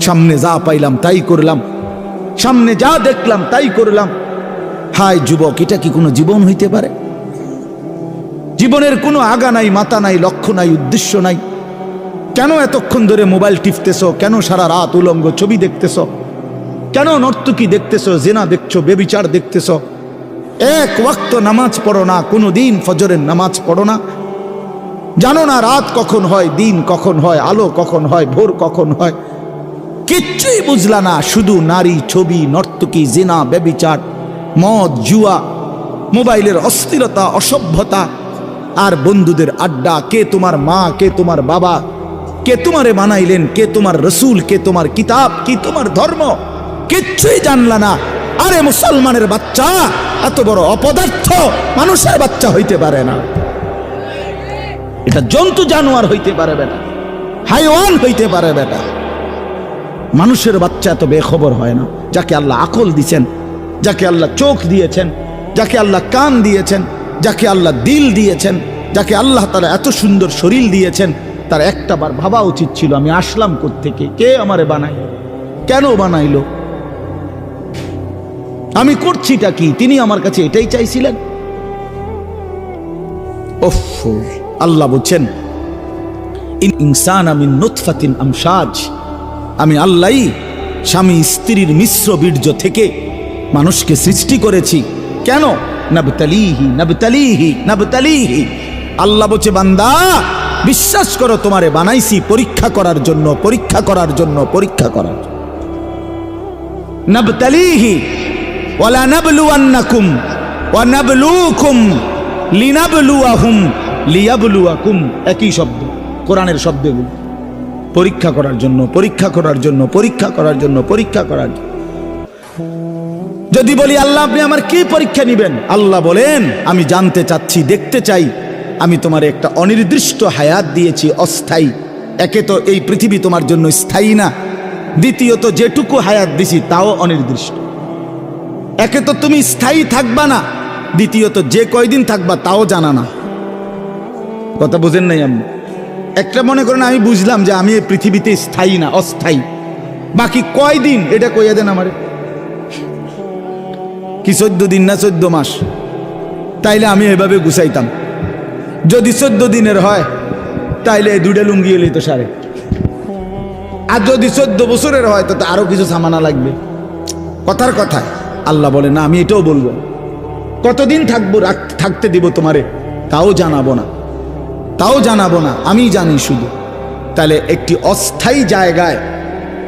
সামনে যা পাইলাম তাই করলাম, সামনে যা দেখলাম তাই করলাম। হায় যুবক, এটা কি কোনো জীবন হইতে পারে? জীবনের কোনো আগা নাই, মাথা নাই, লক্ষ্য নাই, উদ্দেশ্য নাই। কেন এতক্ষণ ধরে মোবাইল টিপতেছ? কেন সারা রাত উলঙ্গ ছবি দেখতেছ? কেন নর্তকী দেখতেছ, জেনা দেখছো, বেবিচার দেখতেছ? এক ওয়াক্ত নামাজ পড়ো না, কোনো দিন ফজরের নামাজ পড়ো না। জানো না রাত কখন হয়, দিন কখন হয়, আলো কখন হয়, ভোর কখন হয়? কিচ্ছুই বুঝলা না। শুধু নারী, ছবি, নর্তকী, জেনা, বেবিচার, মদ, জুয়া, মোবাইলের অস্থিরতা, অসভ্যতা, আর বন্ধুদের আড্ডা। কে তোমার মা, কে তোমার বাবা, কে তোমারে বানাইলেন, কে তোমার রসুল, কে তোমার কিতাব, কি তোমার ধর্ম, কিচ্ছুই জানলা না। আরে মুসলমানের বাচ্চা এত বড় অপদার্থ মানুষের বাচ্চা হইতে পারে না। এটা জন্তু জানোয়ার হইতে পারে বেটা, হাইওয়ান হইতে পারে বেটা। মানুষের বাচ্চা এত বেখবর হয় না। যাকে আল্লাহ আকল দিয়েছেন, যাকে আল্লাহ চোখ দিয়েছেন, যাকে আল্লাহ কান দিয়েছেন, যাকে আল্লাহ দিল দিয়েছেন, যাকে আল্লাহ তাআলা এত সুন্দর শরীর দিয়েছেন, তার একটাবার ভাবা উচিত ছিল আমি আসলাম কোত্থেকে, কে আমারে বানাইল, কেন বানাইলো, আমি করছিটা কি? তিনি আমার কাছে এটাই চাইছিলেন। ওফ, আল্লাহ বলছেন ইনসানা মিন নুতফাতিন আমশাজ, আমি আল্লাহই স্বামী স্ত্রীর মিশ্র বীর্য থেকে মানুষকে সৃষ্টি করেছি। কেন? নাবতালিহি নাবতালিহি নাবতালিহি। আল্লাহ বলছে বান্দা বিশ্বাস করো, তোমারে বানাইছি পরীক্ষা করার জন্য, পরীক্ষা করার জন্য, পরীক্ষা করার জন্য। নাবতালিহি ওয়ালা নাবলুয়ান্নাকুম ওয়া নাবলুকুম লিনাবলুয়াহুম লিয়াবলুয়াকুম, একই শব্দ, কোরআনের শব্দগুলো। পরীক্ষা করার জন্য, পরীক্ষা করার জন্য, পরীক্ষা করার জন্য, পরীক্ষা করার জন্য। যদি বলি আল্লাহ আপনি আমার কি পরীক্ষা নিবেন? আল্লাহ বলেন আমি জানতে চাচ্ছি, দেখতে চাই আমি তোমার একটা অনির্দিষ্ট হায়াত দিয়েছি, অস্থায়ী। একে তো এই পৃথিবী তোমার জন্য স্থায়ী না, দ্বিতীয়ত যেটুকু হায়াত দিছি তাও অনির্দিষ্ট। একে তো তুমি স্থায়ী থাকবা না, দ্বিতীয়ত যে কয়দিন থাকবা তাও জানা না। কথা বুঝেন নাই আপনি? একটা মনে করেন আমি বুঝলাম যে আমি এই পৃথিবীতে স্থায়ী না, অস্থায়ী, বাকি কয়দিন এটা কইয়া দেন আমারে। কি 14 দিন না 14 মাস? তাইলে আমি এভাবে গুছাইতাম। যদি 14 দিনের হয় তাইলে এই দুইটা লুঙ্গি এলেই তো সারে। আর যদি 14 বছরের হয় তো আরো কিছু সামানা লাগবে। কথার কথা আল্লাহ বলে না, আমি এটাও বলবো। কতদিন থাকবো, থাকতে দিব তোমারে তাও জানাবো না, তাও জানাবো না, আমি জানি শুধু। তাহলে একটি অস্থায়ী জায়গায়